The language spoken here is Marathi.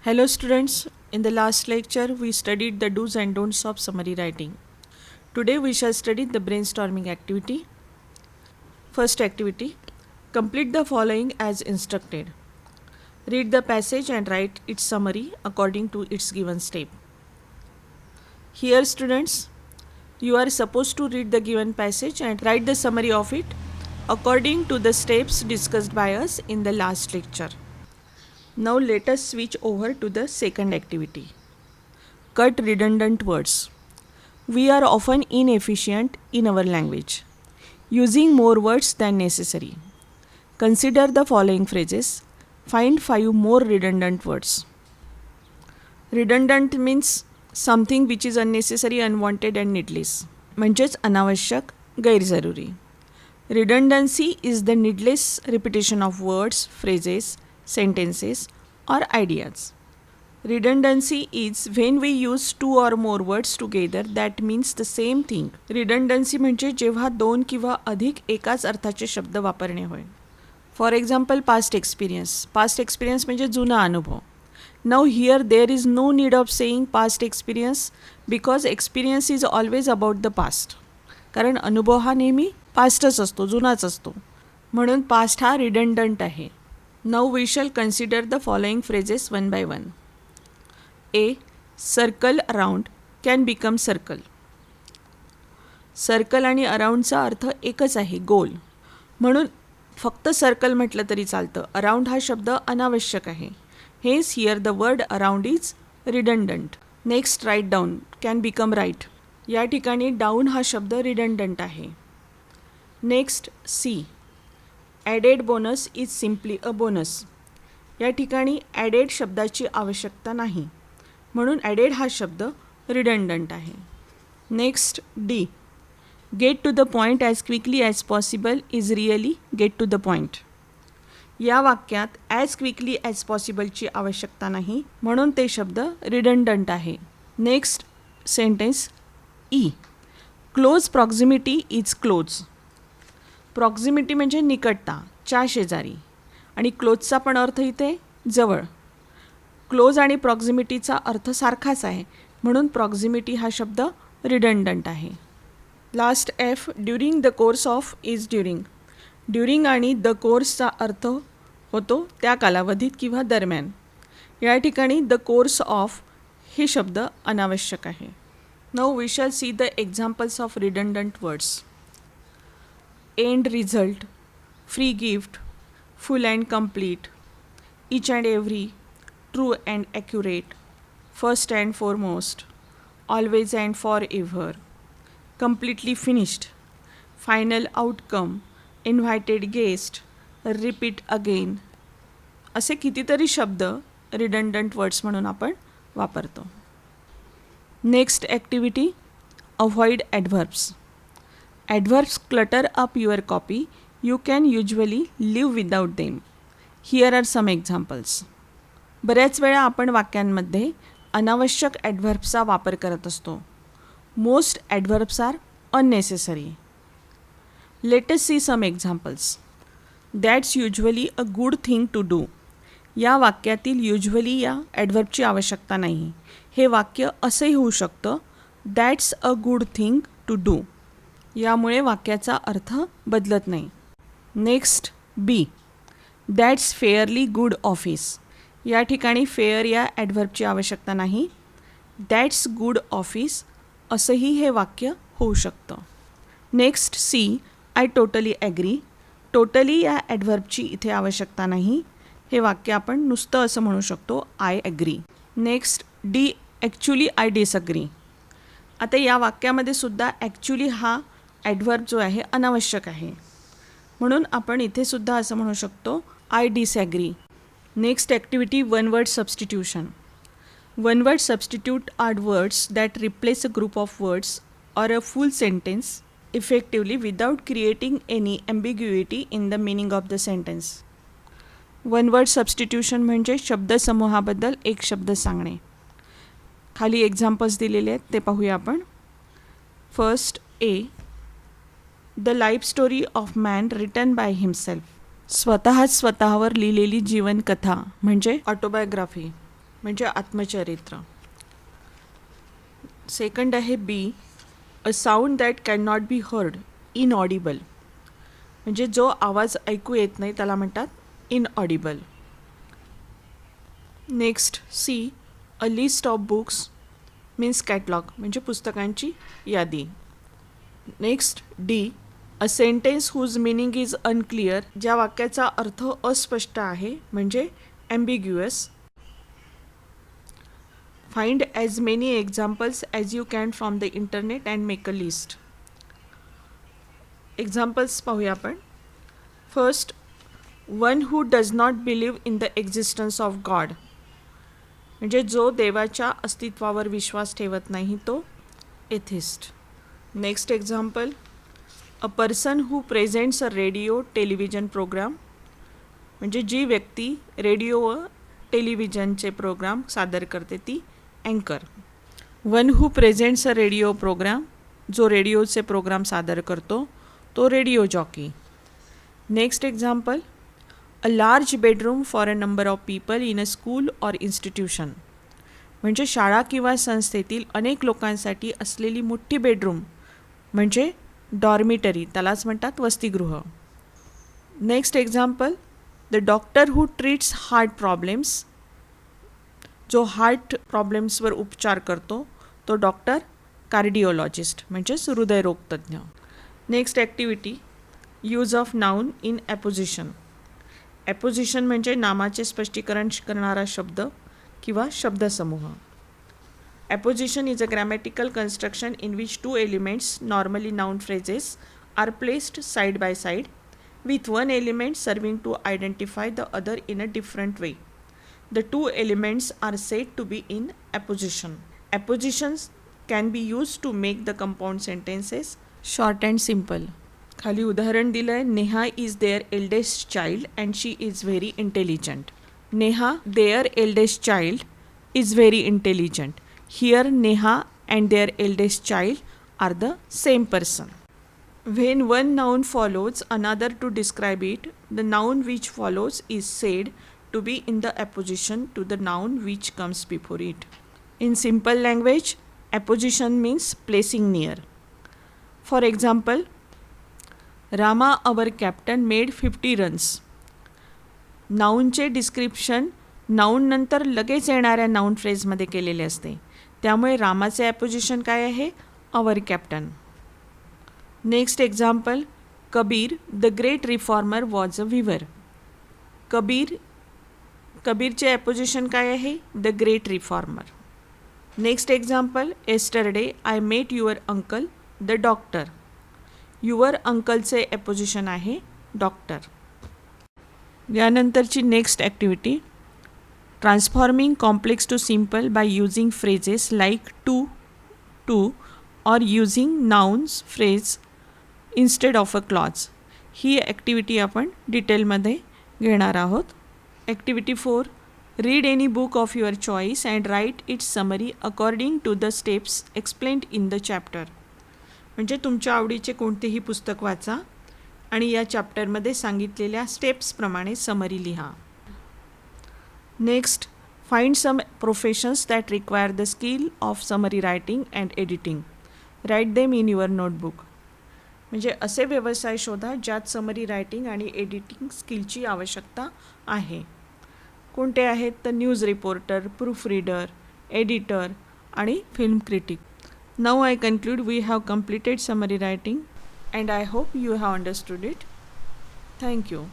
Hello students, in the last lecture we studied the do's and don'ts of summary writing. Today we shall study the brainstorming activity. First activity, complete the following as instructed. Read the passage and write its summary according to its given step. Here students, you are supposed to read the given passage and write the summary of it according to the steps discussed by us in the last lecture. Now let us switch over to the second activity. Cut redundant words. We are often inefficient in our language, using more words than necessary. Consider the following phrases. Find 5 more redundant words. Redundant means something which is unnecessary, unwanted and needless. म्हणजेच अनावश्यक, गैरजरुरी. Redundancy is the needless repetition of words, phrases, sentences or ideas. Redundancy is when we use two or more words together that means the same thing. Redundancy म्हणजे जेव्हा दोन किंवा अधिक एकाच अर्थाचे शब्द वापरणे होय. फॉर एक्झाम्पल पास्ट एक्सपिरियन्स म्हणजे जुना अनुभव. Now here there is no need of saying past experience because experience is always about the past. कारण अनुभव हा नेहमी पास्टच असतो, जुनाच असतो. म्हणून पास्ट हा रिडंडंट आहे. Now we shall consider the following phrases one by one. A. Circle around can become circle. Circle आणि अराउंडचा अर्थ एकच आहे, गोल. म्हणून फक्त सर्कल म्हटलं तरी चालतं. अराउंड हा शब्द अनावश्यक आहे. हेच here the word around is redundant. Next write down can become write. या ठिकाणी डाऊन हा शब्द रिडंडंट आहे. Next C. Added bonus is simply a bonus. या ठिकाणी ॲडेड शब्दाची आवश्यकता नाही, म्हणून ॲडेड हा शब्द रिडंडंट आहे. Next D. Get to the point as quickly as possible is really get to the point. या वाक्यात ॲज क्विकली ॲज पॉसिबलची आवश्यकता नाही, म्हणून ते शब्द रिडंडंट आहे. Next sentence E. Close proximity is close. Proximity म्हणजे निकटता, च्या शेजारी. आणि क्लोजचा पण अर्थ इथे जवळ. क्लोज आणि प्रॉक्झिमिटीचा अर्थ सारखाच आहे, म्हणून प्रॉक्झिमिटी हा शब्द रिडंडंट आहे. Last F. During the course of is during. During आणि द कोर्सचा अर्थ होतो त्या कालावधीत किंवा दरम्यान. या ठिकाणी द कोर्स ऑफ हे शब्द अनावश्यक आहे. Now we shall see the examples of redundant words. End result, free gift, full and complete, each and every, true and accurate, first and foremost, always and forever, completely finished, final outcome, invited guest, repeat again. असे कितीतरी शब्द रिडंडंट वर्ड्स म्हणून आपण वापरतो. Next activity, avoid adverbs. Adverbs clutter up your copy. You can usually live without them. Here are some examples. बऱ्याच वेळा आपण वाक्यांमध्ये अनावश्यक ॲडव्हर्ब्सचा वापर करत असतो. Most adverbs are unnecessary. Let us see some examples. That's usually a good thing to do. या वाक्यातील युजली या ॲडव्हर्बची आवश्यकता नाही. हे वाक्य असंही होऊ शकतं, that's a good thing to do. यामुळे वाक्याचा अर्थ बदलत नाही. Next B. That's fairly good office. या ठिकाणी फेअर या ॲडव्हर्बची आवश्यकता नाही. दॅट्स गुड ऑफिस असंही हे वाक्य होऊ शकतं. Next C. I totally agree. Totally या ॲडव्हर्बची इथे आवश्यकता नाही. हे वाक्य आपण नुसतं असं म्हणू शकतो, I agree. Next D. Actually I disagree. आता या वाक्यामध्ये सुद्धा ॲक्च्युली हा ॲडव्हर्ब जो आहे अनावश्यक आहे, म्हणून आपण इथे सुद्धा असं म्हणू शकतो, I disagree. Next activity, one word substitution. One word substitute are words that replace a group of words or a full sentence effectively without creating any ambiguity in the meaning of the sentence. One word substitution म्हणजे शब्दसमूहाबद्दल एक शब्द सांगणे. खाली एक्झाम्पल्स दिलेले आहेत ते पाहूया आपण. First A. The life story of man written by himself. स्वतःच स्वतःवर लिहिलेली जीवनकथा म्हणजे ऑटोबायोग्राफी. म्हणजे आत्मचरित्र. सेकंड आहे B, a sound that can not be heard, inaudible. म्हणजे जो आवाज ऐकू येत नाही त्याला म्हणतात inaudible. Next C, a list of books means catalogue, म्हणजे पुस्तकांची यादी. Next D, a sentence whose meaning is unclear, ज्या वाक्याचा अर्थ अस्पष्ट आहे म्हणजे ambiguous. Find as many examples as you can from the internet and make a list. Examples पाहूया आपण. First, one who does not believe in the existence of God, म्हणजे जो देवाच्या अस्तित्वावर विश्वास ठेवत नाही तो atheist. Next example, a person who presents a radio television programme, म्हणजे जी व्यक्ती रेडिओ व टेलिव्हिजनचे प्रोग्राम सादर करते ती अँकर. One who presents a radio programme, जो रेडिओचे प्रोग्राम सादर करतो तो radio jockey. Next example, a large bedroom for a number of people in a school or institution, म्हणजे शाळा किंवा संस्थेतील अनेक लोकांसाठी असलेली मोठी बेडरूम म्हणजे डॉर्मिटरी, त्यालाच म्हणतात वसतिगृह. Next example, the doctor who treats heart problems, जो हार्ट प्रॉब्लेम्सवर उपचार करतो तो डॉक्टर कार्डिओलॉजिस्ट म्हणजेच हृदयरोगतज्ञ. Next activity, use of noun in apposition. Apposition म्हणजे नामाचे स्पष्टीकरण करणारा शब्द किंवा शब्दसमूह. Apposition is a grammatical construction in which two elements, normally noun phrases, are placed side by side with one element serving to identify the other in a different way. The two elements are said to be in apposition. Appositions can be used to make the compound sentences short and simple. खाली उदाहरण दिलं आहे, Neha is their eldest child and she is very intelligent. Neha their eldest child is very intelligent. Here Neha and their eldest child are the same person. When one noun follows another to describe it, the noun which follows is said to be in the apposition to the noun which comes before it. In simple language, apposition means placing near. For example, Rama, our captain, made 50 runs. नाऊनचे डिस्क्रिप्शन नाऊन नंतर लगेच येणाऱ्या नाऊन फ्रेजमध्ये केलेले असते, त्यामुळे रामाचे ॲपोजिशन काय आहे? Our captain. Next example, Kabir the great reformer was a weaver. कबीरचे ॲपोजिशन काय आहे? The great reformer. Next example, yesterday I met your uncle the doctor. Your अंकलचे ॲपोजिशन आहे डॉक्टर. यानंतरची next activity, transforming complex to simple by using phrases like to or using nouns phrase instead of a clause. ही ॲक्टिव्हिटी आपण डिटेलमध्ये घेणार आहोत. Activity 4, read any book of your choice and write its summary according to the steps explained in the chapter. म्हणजे तुमच्या आवडीचे कोणतेही पुस्तक वाचा आणि या चॅप्टरमध्ये सांगितलेल्या स्टेप्सप्रमाणे समरी लिहा. Next, find some professions that require the skill of summary writing and editing. Write them in your notebook. म्हणजे असे व्यवसाय शोधा ज्यात समरी रायटिंग आणि एडिटिंग स्किलची आवश्यकता आहे. कोणते आहेत? तर news reporter, proof reader, editor आणि film critic. Now I conclude we have completed summary writing and I hope you have understood it. Thank you.